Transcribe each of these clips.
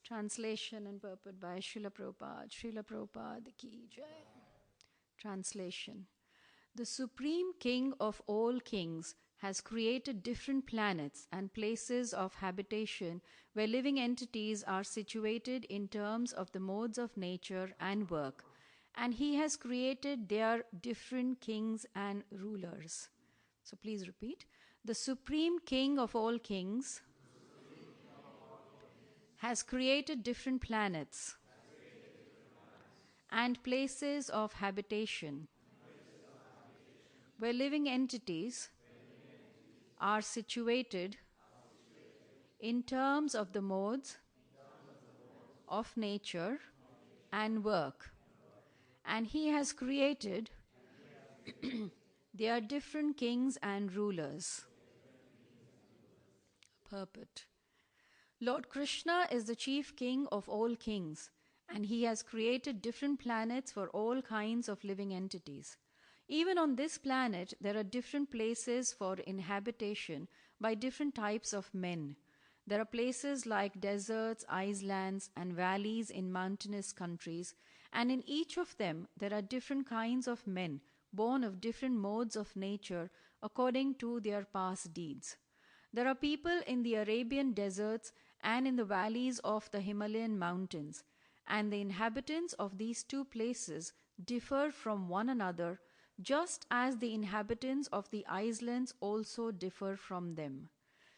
Translation and purport by Srila Prabhupada. Srila Prabhupada ki jai. Translation. The Supreme King of all kings has created different planets and places of habitation where living entities are situated in terms of the modes of nature and work, and he has created their different kings and rulers. So please repeat. The Supreme King of all kings has created different planets and places of habitation where living entities are situated in terms of the modes of nature and work, and he has created their different kings and rulers. Purport. Lord Krishna is the chief king of all kings, and he has created different planets for all kinds of living entities. Even on this planet, there are different places for inhabitation by different types of men. There are places like deserts, islands, and valleys in mountainous countries, and in each of them there are different kinds of men, born of different modes of nature according to their past deeds. There are people in the Arabian deserts and in the valleys of the Himalayan mountains, and the inhabitants of these two places differ from one another, just as the inhabitants of the islands also differ from them.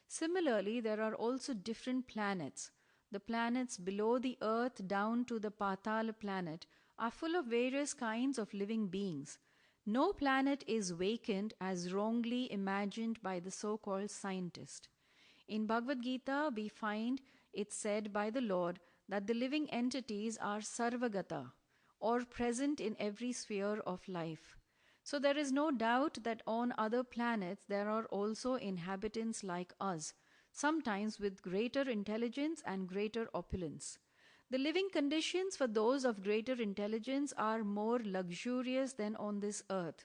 Similarly, there are also different planets. The planets below the earth down to the Patala planet are full of various kinds of living beings. No planet is vacant as wrongly imagined by the so-called scientist. In Bhagavad Gita, we find it said by the Lord that the living entities are sarvagata, or present in every sphere of life. So there is no doubt that on other planets there are also inhabitants like us, sometimes with greater intelligence and greater opulence. The living conditions for those of greater intelligence are more luxurious than on this earth.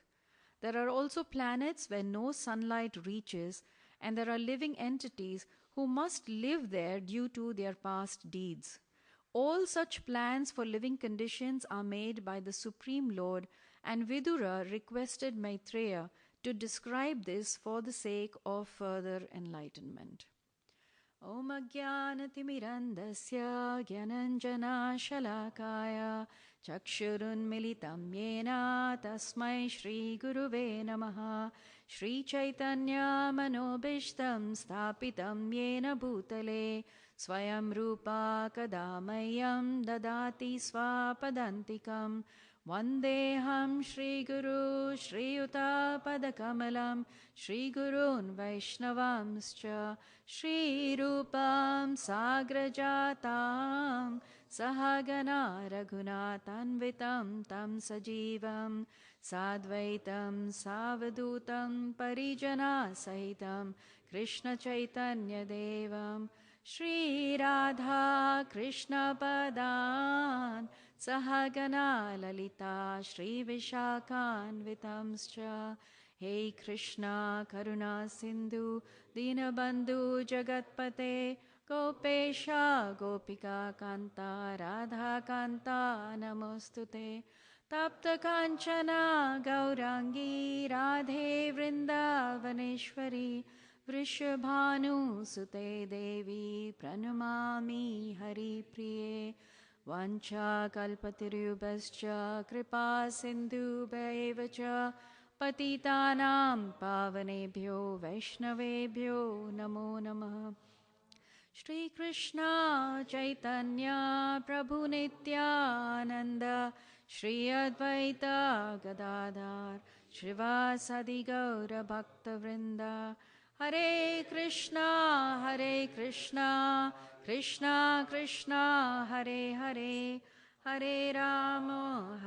There are also planets where no sunlight reaches, and there are living entities who must live there due to their past deeds. All such plans for living conditions are made by the Supreme Lord, and Vidura requested Maitreya to describe this for the sake of further enlightenment. Om Ajnanatirmirandasya Gyananjana Shalakaya Chakshurun Militam Yena Tasmai Shri Guruve Namaha Shri Chaitanya Manobishtam Stapitam Yena Bhutale Swayam Rupa Kadamayam Dadati Swapadantikam Vandeham Shri Guru Shri Yuta Padakamalam Shri Gurun Vaishnavamscha Shri Rupam Sagrajatam Sahagana Raghunatanvitam Tam Sajivam Sadvaitam Savadutam Parijana Sahitam Krishna Chaitanya Devam Shri Radha Krishna Padan Sahagana Lalita Shri Vishakan Vitamscha Hey Krishna Karuna Sindhu Dinabandhu Jagatpate Gopesha Gopika Kanta Radha Kanta Namostute Tapta Kanchana Gaurangi Radhe Vrindavaneshwari Vrishabhanu Sute Devi Pranamami Hari Priye Vancha Kalpatirubhascha Kripa Sindhu Bhaivacha Patitanam Pavanebhyo Vaishnavebhyo Namo Namah Shri Krishna Chaitanya Prabhu Nityananda Shri Advaita Gadadhar Shrivasadi Gaura Bhakta Vrinda Hare Krishna Krishna Krishna Hare Hare Hare Rama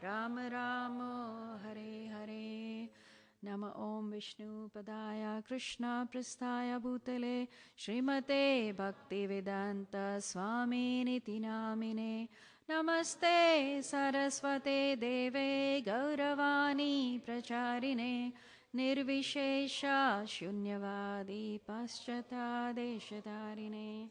Rama Rama Hare Hare Nama Om Vishnu Padaya Krishna Prasthaya Bhutale Srimate Bhaktivedanta Swami Niti Namine Namaste Saraswate Deve Gauravani Pracharine Nirvishesha Shunyavadi Paschata Deshatarine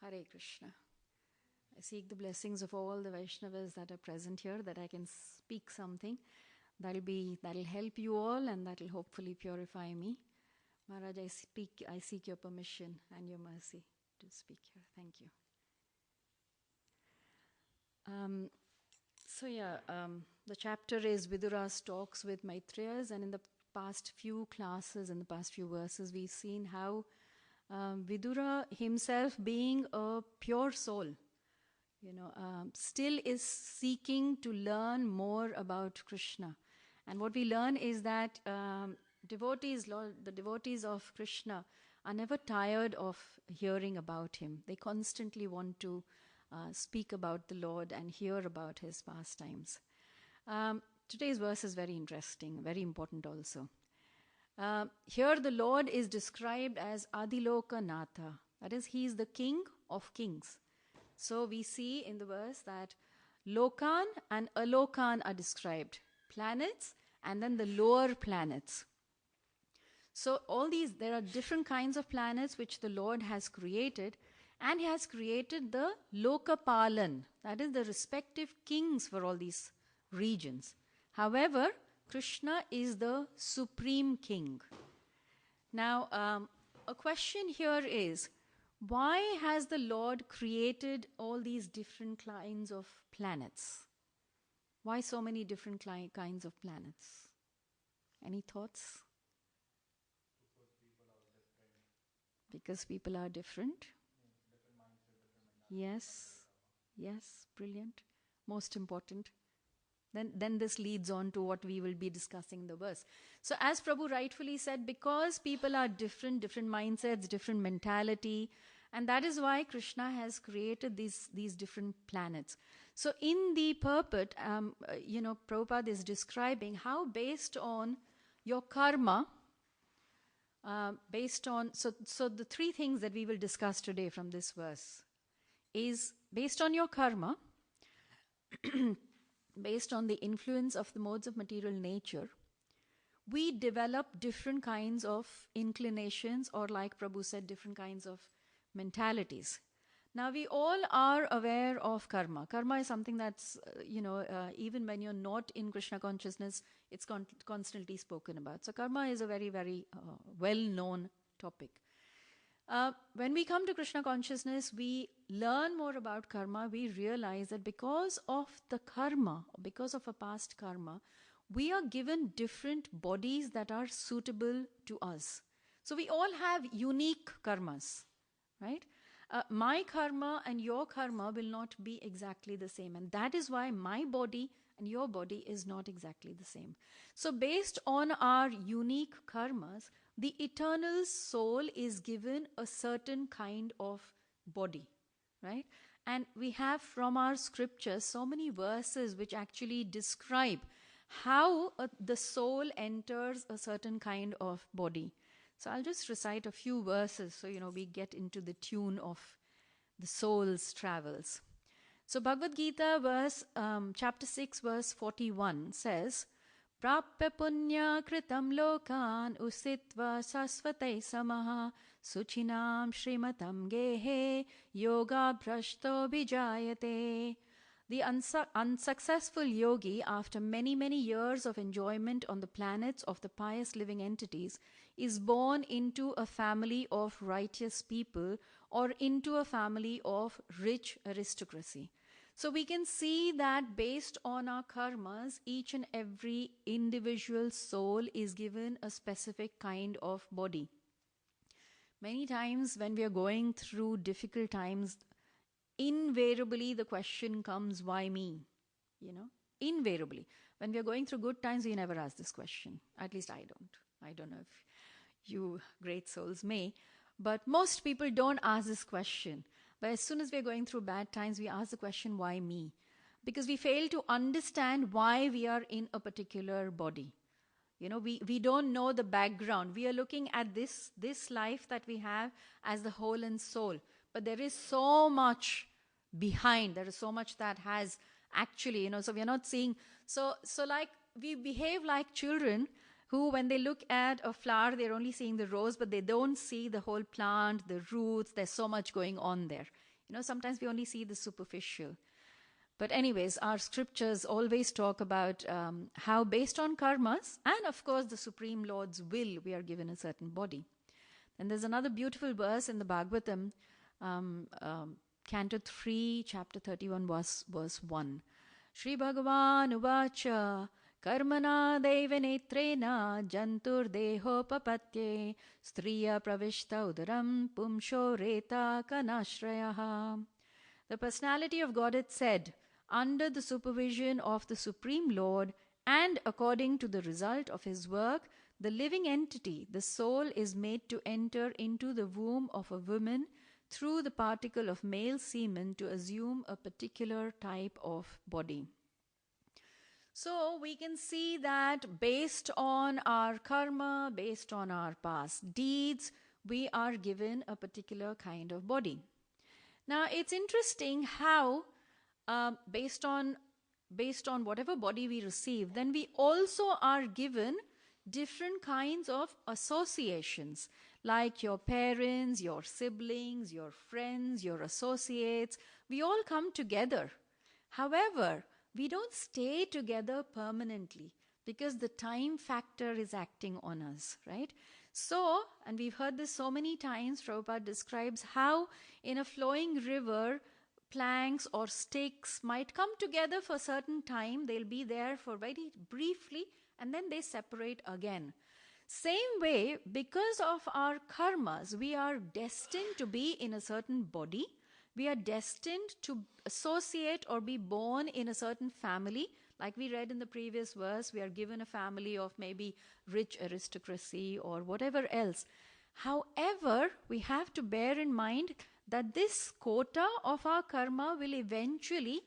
Hare Krishna. I seek the blessings of all the Vaishnavas that are present here, that I can speak something that'll help you all and that'll hopefully purify me. Maharaj, I seek your permission and your mercy to speak here. Thank you. The chapter is Vidura's talks with Maitreyas, and in the past few classes, in the past few verses, we've seen how Vidura himself, being a pure soul, still is seeking to learn more about Krishna. And what we learn is that the devotees of Krishna are never tired of hearing about him. They constantly want to speak about the Lord and hear about his pastimes. Today's verse is very interesting, very important also. Here the Lord is described as Adiloka Natha. That is, he is the king of kings. So we see in the verse that Lokan and Alokan are described. Planets and then the lower planets. So there are different kinds of planets which the Lord has created, and he has created the Lokapalan, that is the respective kings for all these regions. However, Krishna is the supreme king. Now, a question here is, why has the Lord created all these different kinds of planets? Why so many different kinds of planets? Any thoughts? Because people are different. Yes, brilliant. Most important. Then this leads on to what we will be discussing in the verse. So as Prabhu rightfully said, because people are different mindsets, different mentality, and that is why Krishna has created these different planets. So in the purport, Prabhupada is describing how based on your karma, so the three things that we will discuss today from this verse is based on your karma, based on the influence of the modes of material nature, we develop different kinds of inclinations, or like Prabhu said, different kinds of mentalities. Now we all are aware of karma. Karma is something that's, even when you're not in Krishna consciousness, it's constantly spoken about. So karma is a very, very well-known topic. When we come to Krishna consciousness, we learn more about karma. We realize that because of the karma, because of a past karma, we are given different bodies that are suitable to us. So we all have unique karmas, right? My karma and your karma will not be exactly the same. And that is why my body and your body is not exactly the same. So based on our unique karmas, the eternal soul is given a certain kind of body, right? And we have from our scriptures so many verses which actually describe how the soul enters a certain kind of body. So I'll just recite a few verses so, we get into the tune of the soul's travels. So Bhagavad Gita chapter 6 verse 41 says, Prapya punya kritam lokan usitva sasvatei samaha suchinam shrimatam gehe yoga bhrashto bijayate. The unsuccessful yogi, after many, many years of enjoyment on the planets of the pious living entities, is born into a family of righteous people or into a family of rich aristocracy. So we can see that based on our karmas, each and every individual soul is given a specific kind of body. Many times when we are going through difficult times, invariably the question comes, why me? Invariably. When we are going through good times, we never ask this question. At least I don't. I don't know if you great souls may. But most people don't ask this question. But as soon as we're going through bad times, we ask the question, why me? Because we fail to understand why we are in a particular body. We don't know the background. We are looking at this life that we have as the whole and soul. But there is so much behind. There is so much that has actually, so we are not seeing. So like we behave like children who, when they look at a flower, they're only seeing the rose, but they don't see the whole plant, the roots. There's so much going on there. Sometimes we only see the superficial. But anyways, our scriptures always talk about how based on karmas and of course the Supreme Lord's will, we are given a certain body. And there's another beautiful verse in the Bhagavatam, Canto 3, chapter 31, verse 1. Shri Bhagavan Uvacha Karmana Devanetrena Jantur Dehopapatye Striya Pravishta Udaram Pumsho Reta Kanashrayaha. The personality of Godhead said, under the supervision of the Supreme Lord and according to the result of his work, the living entity, the soul, is made to enter into the womb of a woman through the particle of male semen to assume a particular type of body. So we can see that based on our karma, based on our past deeds, we are given a particular kind of body. Now it's interesting how based on whatever body we receive, then we also are given different kinds of associations, like your parents, your siblings, your friends, your associates. We all come together. However, we don't stay together permanently because the time factor is acting on us, right? So, and we've heard this so many times, Prabhupada describes how in a flowing river, planks or sticks might come together for a certain time. They'll be there for very briefly and then they separate again. Same way, because of our karmas, we are destined to be in a certain body. We are destined to associate or be born in a certain family. Like we read in the previous verse, we are given a family of maybe rich aristocracy or whatever else. However, we have to bear in mind that this quota of our karma will eventually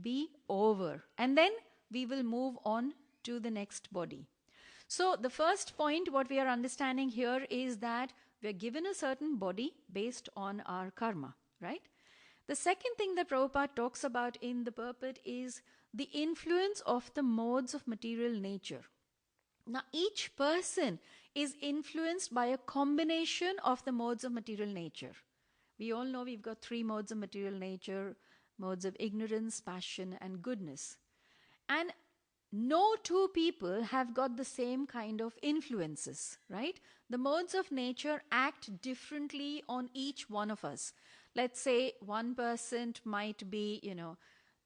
be over. And then we will move on to the next body. So the first point, what we are understanding here is that we are given a certain body based on our karma, right? The second thing that Prabhupada talks about in the purport is the influence of the modes of material nature. Now, each person is influenced by a combination of the modes of material nature. We all know we've got 3 modes of material nature, modes of ignorance, passion, and goodness. And no 2 people have got the same kind of influences, right? The modes of nature act differently on each one of us. Let's say one person might be,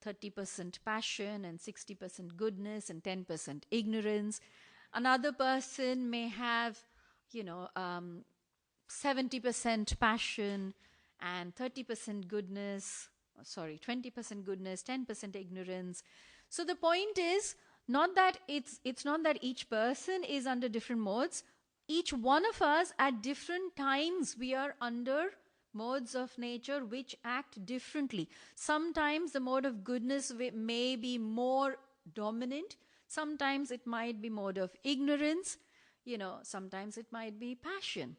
30% passion and 60% goodness and 10% ignorance. Another person may have, 70% passion and 30% goodness, 20% goodness, 10% ignorance. So the point is not that it's not that each person is under different modes. Each one of us at different times we are under modes of nature which act differently. Sometimes the mode of goodness may be more dominant. Sometimes it might be mode of ignorance. Sometimes it might be passion.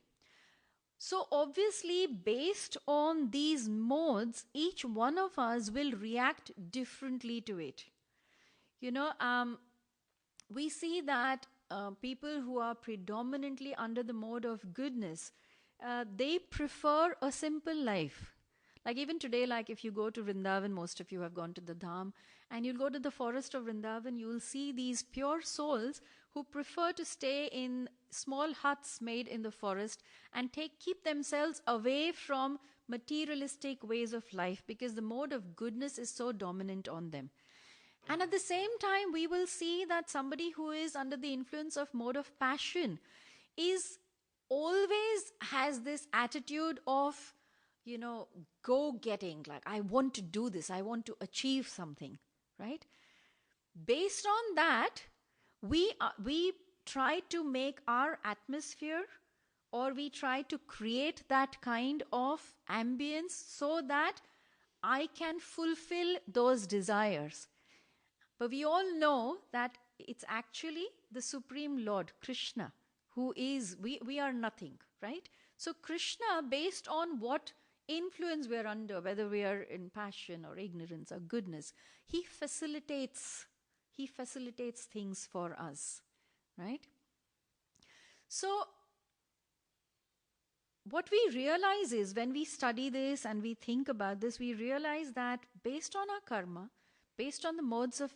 So obviously, based on these modes, each one of us will react differently to it. We see that people who are predominantly under the mode of goodness, they prefer a simple life. Like even today, like if you go to Vrindavan, most of you have gone to the Dham, and you'll go to the forest of Vrindavan, you'll see these pure souls who prefer to stay in small huts made in the forest and keep themselves away from materialistic ways of life because the mode of goodness is so dominant on them. And at the same time, we will see that somebody who is under the influence of mode of passion is always has this attitude of, go-getting, like I want to do this, I want to achieve something, right? Based on that, we try to make our atmosphere or we try to create that kind of ambience so that I can fulfill those desires. But we all know that it's actually the Supreme Lord, Krishna, who is, we are nothing, right? So Krishna, based on what influence we are under, whether we are in passion or ignorance or goodness, he facilitates things for us, right? So what we realize is when we study this and we think about this, we realize that based on our karma, based on the modes of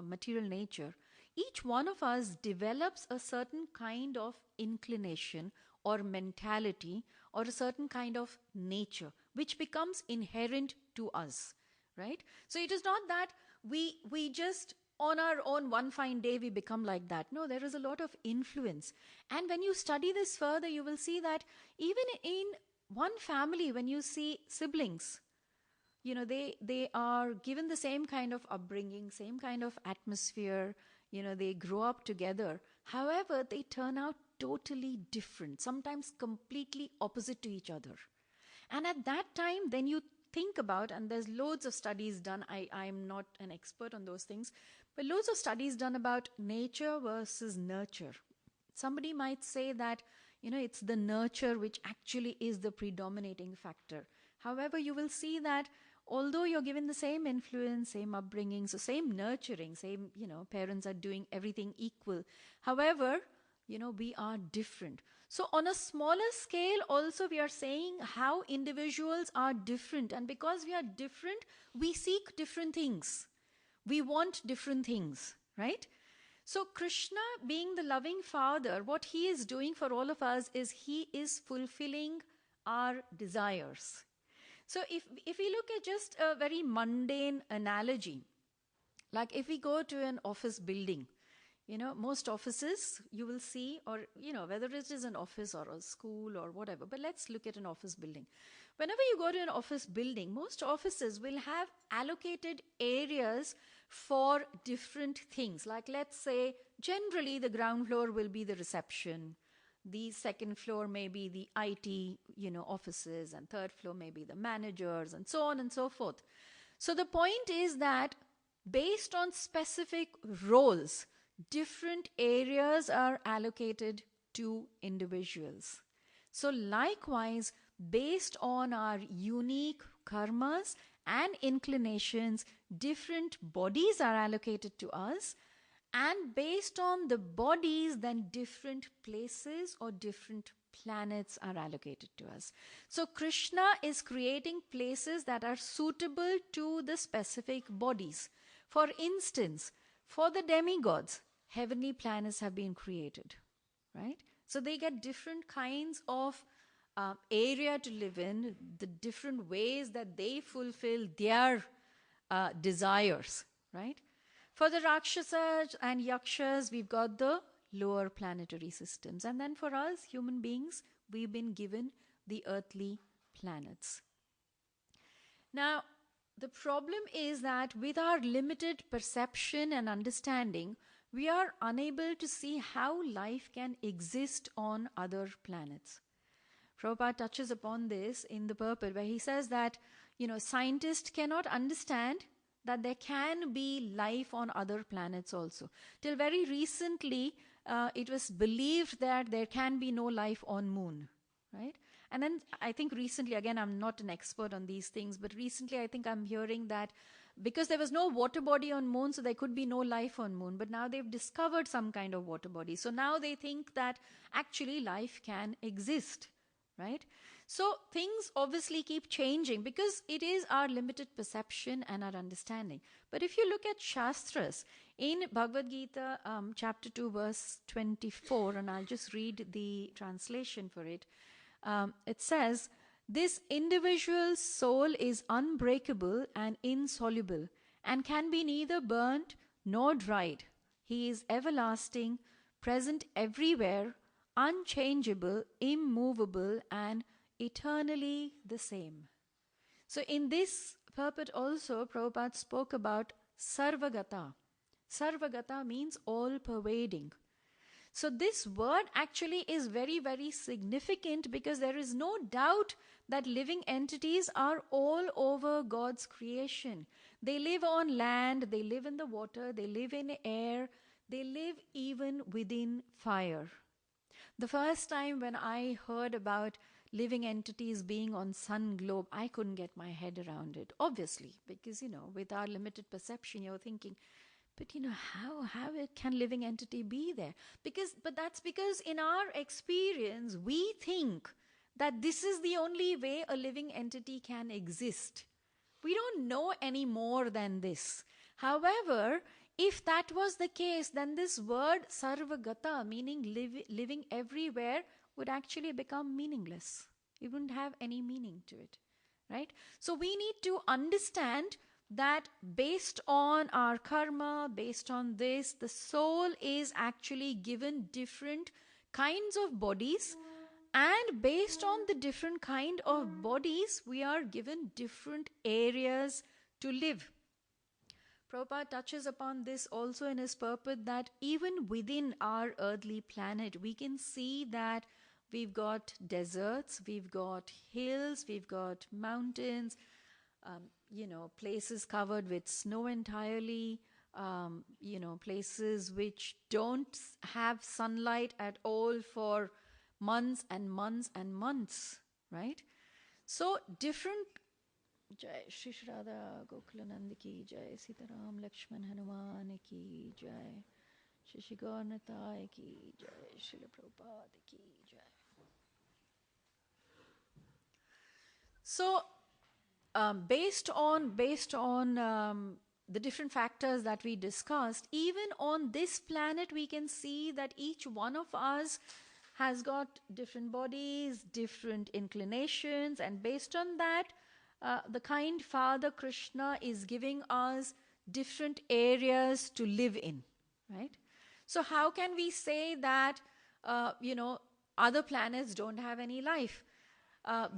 material nature, each one of us develops a certain kind of inclination or mentality or a certain kind of nature which becomes inherent to us, right? So it is not that we just on our own one fine day we become like that. No, there is a lot of influence. And when you study this further, you will see that even in one family, when you see siblings, they are given the same kind of upbringing, same kind of atmosphere, they grow up together. However, they turn out totally different, sometimes completely opposite to each other. And at that time, then you think about, and there's loads of studies done, I'm not an expert on those things, but loads of studies done about nature versus nurture. Somebody might say that, it's the nurture which actually is the predominating factor. However, you will see that although you're given the same influence, same upbringing, so same nurturing, same, parents are doing everything equal. However, we are different. So on a smaller scale, also we are saying how individuals are different. And because we are different, we seek different things. We want different things, right? So Krishna, being the loving father, what he is doing for all of us is he is fulfilling our desires. So if we look at just a very mundane analogy, like if we go to an office building, most offices you will see, or, whether it is an office or a school or whatever, but let's look at an office building. Whenever you go to an office building, most offices will have allocated areas for different things. Like, let's say, generally the ground floor will be the reception. The second floor may be the IT, offices, and third floor may be the managers, and so on and so forth. So the point is that based on specific roles, different areas are allocated to individuals. So likewise, based on our unique karmas and inclinations, different bodies are allocated to us. And based on the bodies, then different places or different planets are allocated to us. So Krishna is creating places that are suitable to the specific bodies. For instance, for the demigods, heavenly planets have been created, right? So they get different kinds of area to live in, the different ways that they fulfill their desires, right? For the Rakshasas and Yakshas, we've got the lower planetary systems. And then for us, human beings, we've been given the earthly planets. Now, the problem is that with our limited perception and understanding, we are unable to see how life can exist on other planets. Prabhupada touches upon this in the purport, where he says that, scientists cannot understand that there can be life on other planets also. Till very recently, it was believed that there can be no life on moon, right? And then I think recently, again, I'm not an expert on these things, but recently I think I'm hearing that because there was no water body on moon, so there could be no life on moon. But now they've discovered some kind of water body. So now they think that actually life can exist, right? So things obviously keep changing because it is our limited perception and our understanding. But if you look at Shastras, in Bhagavad Gita, chapter 2, verse 24, and I'll just read the translation for it, it says, "This individual soul is unbreakable and insoluble and can be neither burnt nor dried. He is everlasting, present everywhere, unchangeable, immovable, and eternally the same." So in this purport also, Prabhupada spoke about Sarvagata. Sarvagata means all-pervading. So this word actually is very, very significant because there is no doubt that living entities are all over God's creation. They live on land, they live in the water, they live in air, they live even within fire. The first time when I heard about living entities being on sun globe, I couldn't get my head around it, obviously, because, with our limited perception, you're thinking, but how it can living entity be there? But that's because in our experience, we think that this is the only way a living entity can exist. We don't know any more than this. However, if that was the case, then this word sarvagata, meaning living everywhere, would actually become meaningless. It wouldn't have any meaning to it, right? So we need to understand that based on our karma, based on this, the soul is actually given different kinds of bodies, and based on the different kind of bodies, we are given different areas to live. Prabhupada touches upon this also in his purport, that even within our earthly planet, we can see that we've got deserts, we've got hills, we've got mountains, places covered with snow entirely, places which don't have sunlight at all for months and months and months, right? So different. Jai Shri Radha Gokulanand ki Jai, Sitaram Lakshman Hanuman ki Jai, Shri Gaurnatai ki Jai, Srila Prabhupada ki Jai. So based on the different factors that we discussed, even on this planet we can see that each one of us has got different bodies, different inclinations, and based on that, the kind Father Krishna is giving us different areas to live in, right? So how can we say that, other planets don't have any life?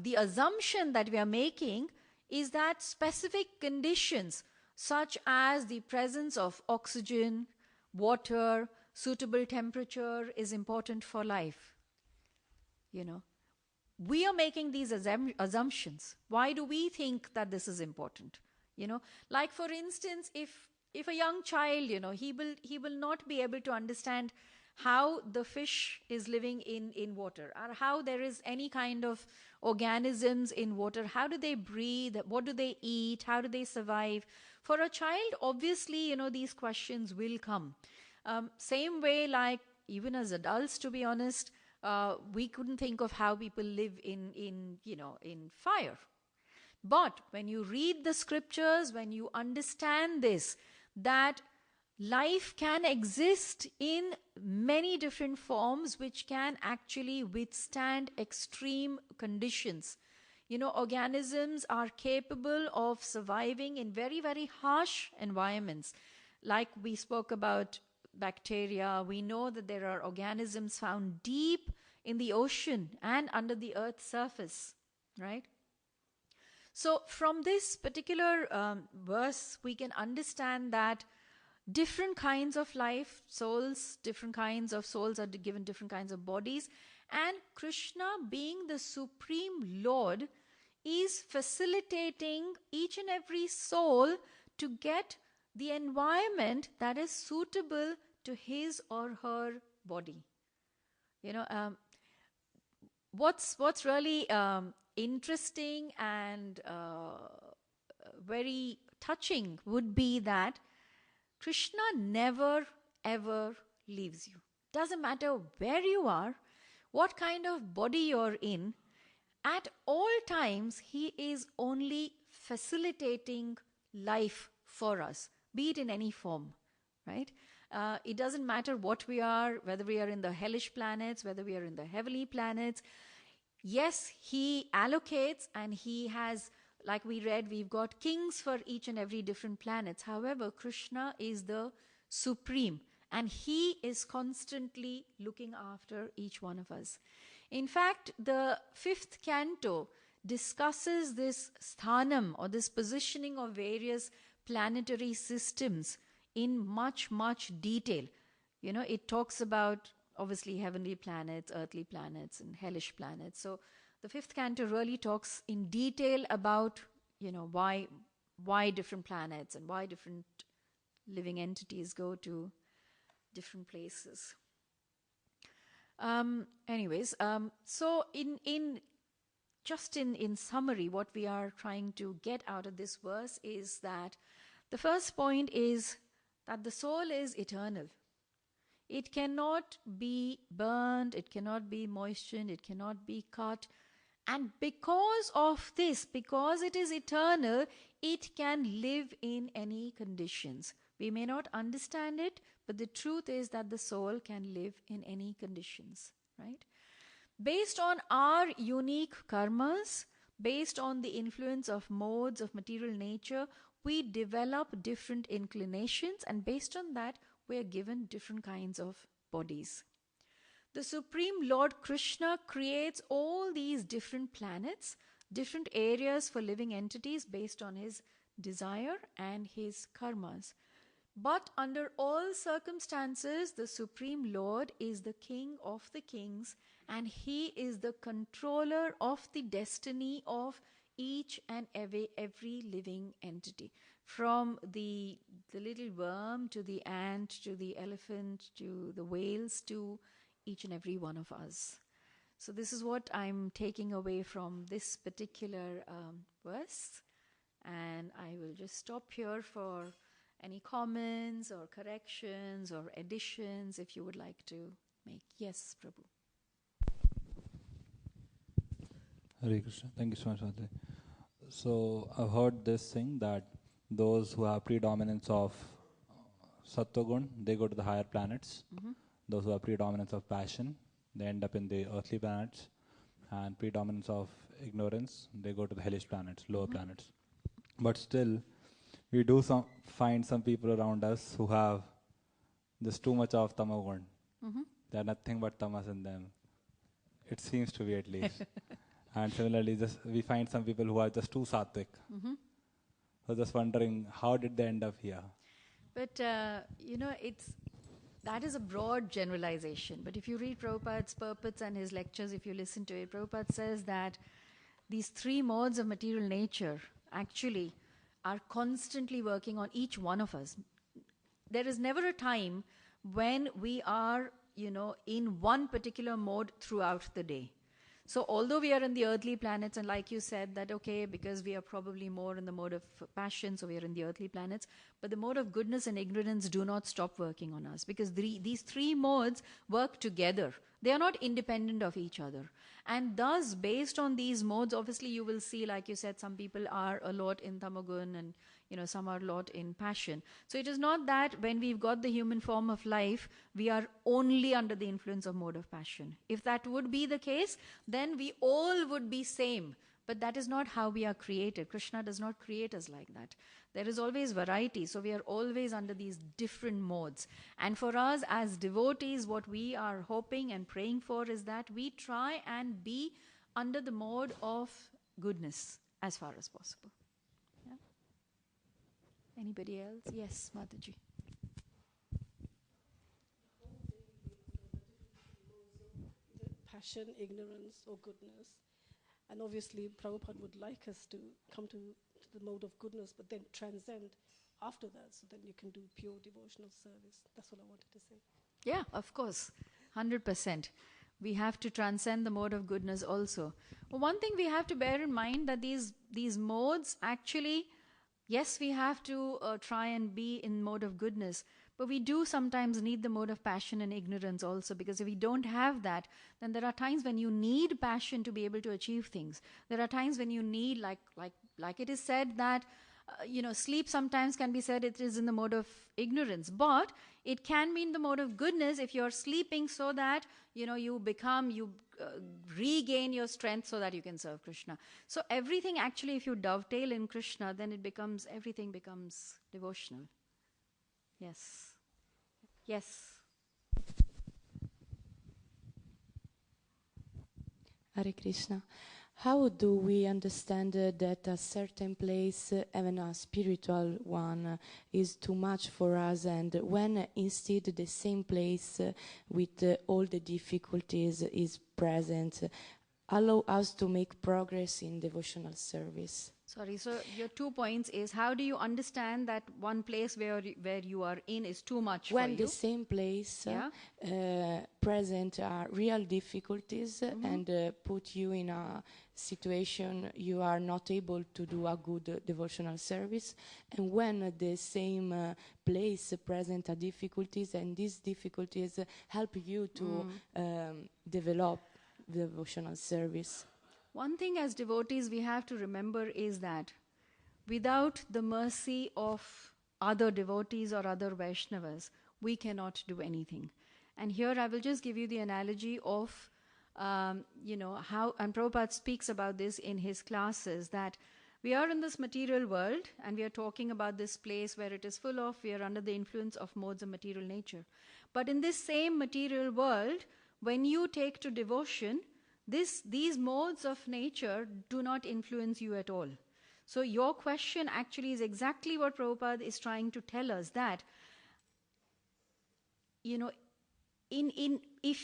The assumption that we are making is that specific conditions, such as the presence of oxygen, water, suitable temperature, is important for life. We are making these assumptions. Why do we think that this is important? Like for instance, if a young child, he will not be able to understand how the fish is living in water, or how there is any kind of organisms in water. How do they breathe? What do they eat? How do they survive? For a child, obviously, these questions will come. Same way, like even as adults, to be honest, we couldn't think of how people live in fire. But when you read the scriptures, when you understand this, that life can exist in many different forms which can actually withstand extreme conditions. Organisms are capable of surviving in very, very harsh environments. Like we spoke about bacteria, we know that there are organisms found deep in the ocean and under the earth's surface, right? So from this particular verse, we can understand that different kinds of life, different kinds of souls are given different kinds of bodies, and Krishna, being the Supreme Lord, is facilitating each and every soul to get the environment that is suitable to his or her body. What's really interesting and very touching would be that Krishna never ever leaves you. Doesn't matter where you are, what kind of body you're in, at all times he is only facilitating life for us, be it in any form, right? It doesn't matter what we are, whether we are in the hellish planets, whether we are in the heavenly planets. Yes, he allocates, and he has, like we read, we've got kings for each and every different planets. However, Krishna is the supreme, and he is constantly looking after each one of us. In fact, the 5th canto discusses this sthanam, or this positioning of various planetary systems, in much, much detail. It talks about obviously heavenly planets, earthly planets, and hellish planets. So the 5th canto really talks in detail about, why different planets and why different living entities go to different places. So in summary, what we are trying to get out of this verse is that the first point is that the soul is eternal. It cannot be burned, it cannot be moistened, it cannot be cut. And because of this, because it is eternal, it can live in any conditions. We may not understand it, but the truth is that the soul can live in any conditions, right? Based on our unique karmas, based on the influence of modes of material nature, we develop different inclinations, and based on that, we are given different kinds of bodies. The Supreme Lord Krishna creates all these different planets, different areas for living entities based on his desire and his karmas. But under all circumstances, the Supreme Lord is the King of the kings, and he is the controller of the destiny of each and every living entity. From the little worm to the ant to the elephant to the whales to each and every one of us. So this is what I'm taking away from this particular verse. And I will just stop here for any comments or corrections or additions if you would like to make. Yes, Prabhu. Hare Krishna. Thank you so much, Madhu. So I've heard this thing that those who have predominance of Sattvagun, they go to the higher planets. Mm-hmm. Those who have predominance of passion, they end up in the earthly planets. And predominance of ignorance, they go to the hellish planets, lower planets. But still, we do find some people around us who have just too much of tamagun. They are nothing but tamas in them. It seems to be, at least. And similarly, we find some people who are just too sattvic. So just wondering, how did they end up here? But, that is a broad generalization. But if you read Prabhupada's purports and his lectures, if you listen to it, Prabhupada says that these three modes of material nature actually are constantly working on each one of us. There is never a time when we are, in one particular mode throughout the day. So although we are in the earthly planets, and like you said that, okay, because we are probably more in the mode of passion, so we are in the earthly planets, but the mode of goodness and ignorance do not stop working on us, because these three modes work together. They are not independent of each other. And thus, based on these modes, obviously you will see, like you said, some people are a lot in tamagun and some are a lot in passion. So it is not that when we've got the human form of life, we are only under the influence of mode of passion. If that would be the case, then we all would be same. But that is not how we are created. Krishna does not create us like that. There is always variety. So we are always under these different modes. And for us as devotees, what we are hoping and praying for is that we try and be under the mode of goodness as far as possible. Yeah? Anybody else? Yes, Mataji. Passion, ignorance, or goodness. And obviously, Prabhupada would like us to come to the mode of goodness, but then transcend after that, so then you can do pure devotional service. That's what I wanted to say. Yeah, of course. 100%. We have to transcend the mode of goodness also. Well, one thing we have to bear in mind that these modes actually, yes, we have to try and be in mode of goodness, but we do sometimes need the mode of passion and ignorance also, because if we don't have that, then there are times when you need passion to be able to achieve things. There are times when you need, like it is said that, sleep sometimes can be said it is in the mode of ignorance, but it can be in the mode of goodness if you're sleeping so that, you regain your strength so that you can serve Krishna. So everything actually, if you dovetail in Krishna, then everything becomes devotional. Yes. Yes. Hare Krishna. How do we understand that a certain place, even a spiritual one, is too much for us, and when instead the same place with all the difficulties is present, allow us to make progress in devotional service? Sorry, so your 2 points is, how do you understand that one place where you are in is too much for you? When the same place present real difficulties and put you in a situation you are not able to do a good devotional service, and when the same place present difficulties, and these difficulties help you to develop devotional service. One thing as devotees we have to remember is that without the mercy of other devotees or other Vaishnavas, we cannot do anything. And here I will just give you the analogy of, how, and Prabhupada speaks about this in his classes, that we are in this material world and we are talking about this place where it is full of, we are under the influence of modes of material nature. But in this same material world, when you take to devotion, these modes of nature do not influence you at all. So your question actually is exactly what Prabhupada is trying to tell us, that, if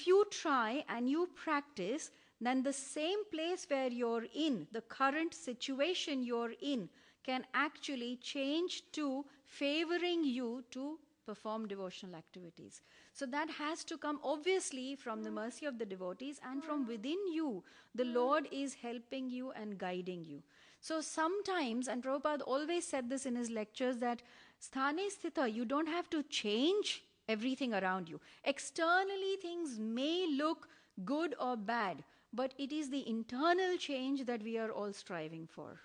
you try and you practice, then the same place where you're in, the current situation you're in, can actually change to favoring you to perform devotional activities. So that has to come obviously from the mercy of the devotees, and from within you, the Lord is helping you and guiding you. So sometimes, and Prabhupada always said this in his lectures, that sthane sthita, you don't have to change everything around you. Externally things may look good or bad, but it is the internal change that we are all striving for.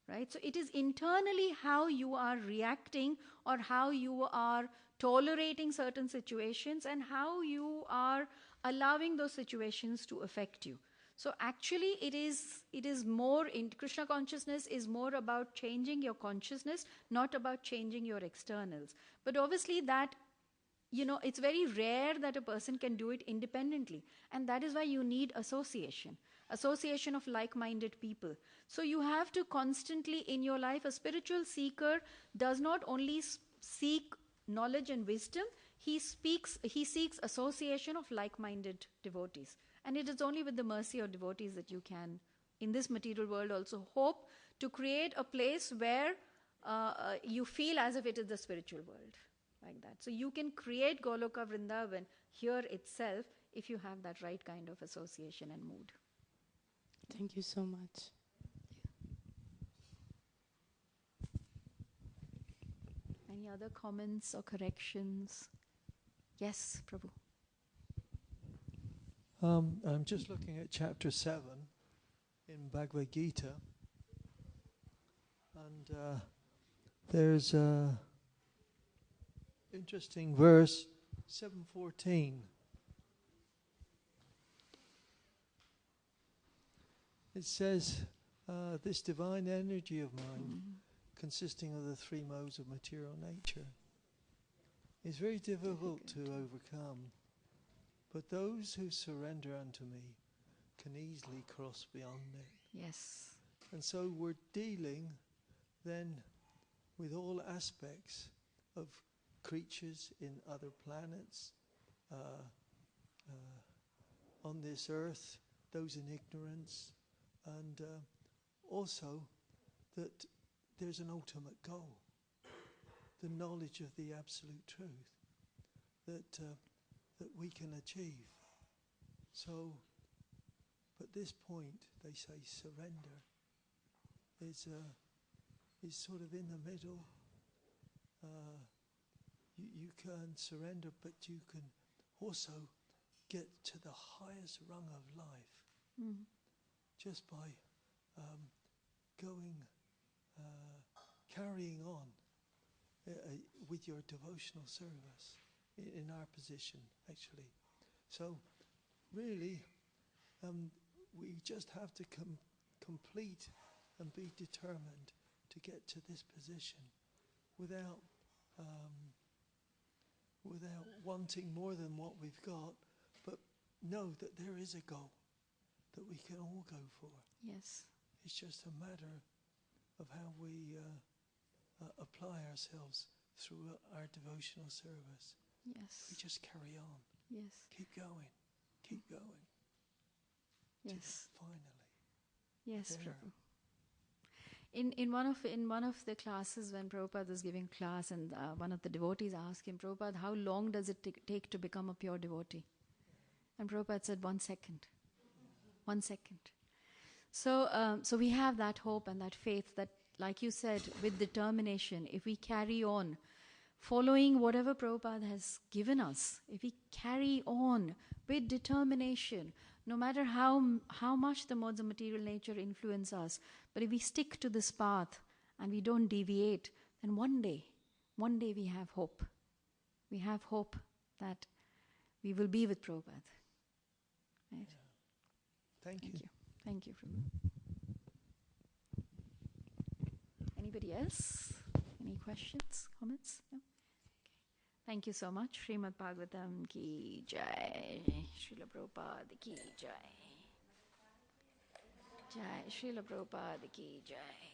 Right? So it is internally how you are reacting, or how you are tolerating certain situations, and how you are allowing those situations to affect you. So actually it is more in Krishna consciousness is more about changing your consciousness, not about changing your externals. But obviously that, it's very rare that a person can do it independently. And that is why you need association of like-minded people. So you have to constantly in your life, a spiritual seeker does not only seek knowledge and wisdom, he seeks association of like-minded devotees. And it is only with the mercy of devotees that you can, in this material world also, hope to create a place where you feel as if it is the spiritual world. Like that. So you can create Goloka Vrindavan here itself if you have that right kind of association and mood. Thank you so much. Any other comments or corrections? Yes, Prabhu. I'm just looking at chapter 7 in Bhagavad Gita, and there's a interesting verse, 7:14. It says, this divine energy of mine, consisting of the three modes of material nature, is very difficult to overcome, but those who surrender unto me can easily cross beyond it. Yes. And so we're dealing then with all aspects of creatures in other planets, on this earth, those in ignorance, and also that there's an ultimate goal, the knowledge of the absolute truth that we can achieve. So, but this point, they say surrender, is sort of in the middle. You can surrender, but you can also get to the highest rung of life just by carrying on with your devotional service in our position, actually. So, really, we just have to complete and be determined to get to this position without wanting more than what we've got, but know that there is a goal that we can all go for. Yes. It's just a matter of how we apply ourselves through our devotional service. Yes. We just carry on. Yes. Keep going. Keep going. Yes. Finally. Yes, There. Prabhu. In one of the classes, when Prabhupada was giving class, and one of the devotees asked him, Prabhupada, how long does it take to become a pure devotee? And Prabhupada said, 1 second. 1 second. So we have that hope and that faith that, like you said, with determination, if we carry on following whatever Prabhupada has given us, if we carry on with determination, no matter how much the modes of material nature influence us, but if we stick to this path and we don't deviate, then one day we have hope. We have hope that we will be with Prabhupada. Right? Thank you. Thank you, Prabhu. Anybody else? Any questions, comments? No? Okay. Thank you so much. Srimad Bhagavatam ki jai. Srila Prabhupada ki jai. Jai. Srila Prabhupada ki jai.